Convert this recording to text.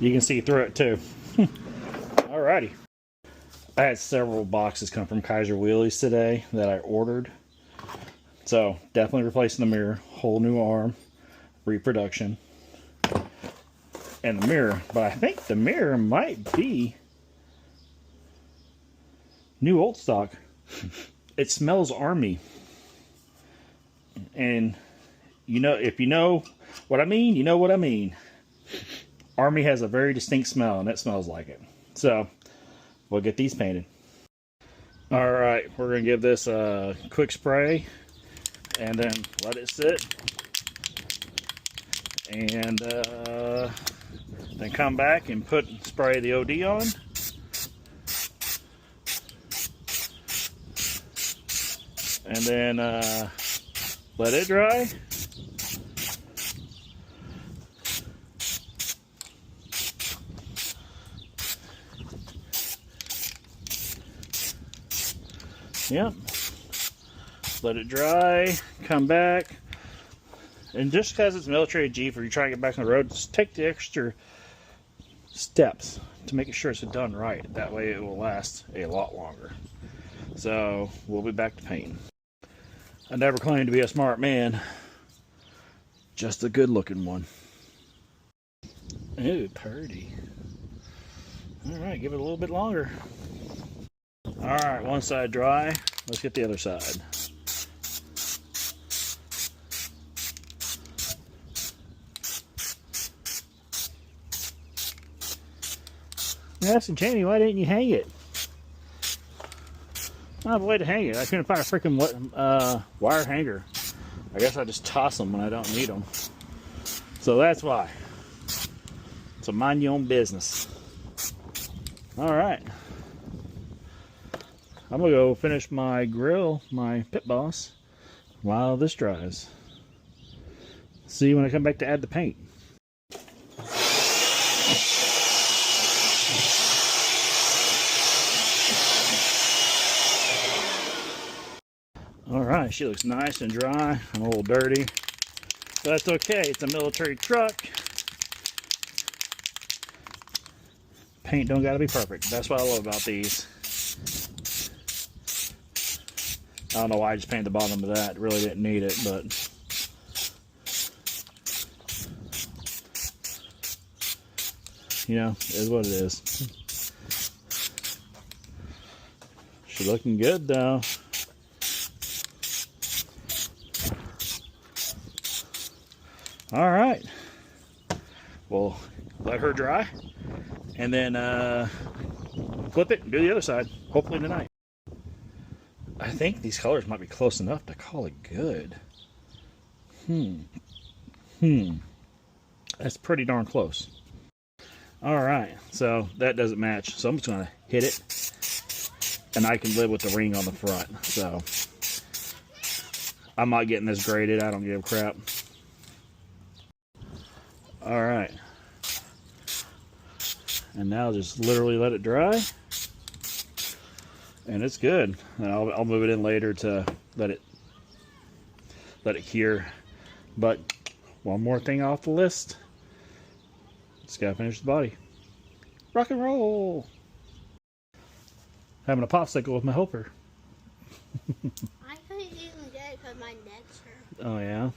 You can see through it too. Alrighty. I had several boxes come from Kaiser Willys today that I ordered. So definitely replacing the mirror, whole new arm, reproduction, and the mirror. But I think the mirror might be new old stock. It smells army. And you know, if you know what I mean, you know what I mean. Army has a very distinct smell, and it smells like it. So we'll get these painted. All right, we're gonna give this a quick spray and then let it sit, and then come back and spray the OD on. And then let it dry. Yep. Let it dry, come back. And just because it's military Jeep or you're trying to get back on the road, just take the extra steps to make sure it's done right. That way it will last a lot longer. So we'll be back to painting. I never claimed to be a smart man, just a good looking one. Ooh, pretty. Alright, give it a little bit longer. Alright, one side dry. Let's get the other side. I asked Jamie, why didn't you hang it? I have a way to hang it. I couldn't find a freaking wire hanger. I guess I just toss them when I don't need them. So that's why. So mind your own business. Alright. I'm going to go finish my grill, my pit boss, while this dries. See you when I come back to add the paint. Alright, she looks nice and dry. I'm a little dirty. But that's okay, it's a military truck. Paint don't gotta be perfect. That's what I love about these. I don't know why I just painted the bottom of that. Really didn't need it, but you know, it is what it is. She's looking good though. All right, we'll let her dry and then flip it and do the other side, hopefully tonight. I think these colors might be close enough to call it good. That's pretty darn close. All right, so that doesn't match, so I'm just gonna hit it and I can live with the ring on the front. So I'm not getting this graded, I don't give a crap. All right, and now just literally let it dry, and it's good. And I'll move it in later to let it cure. But one more thing off the list, just gotta finish the body. Rock and roll. Having a popsicle with my helper. I couldn't even get it because my neck's hurt. Oh yeah.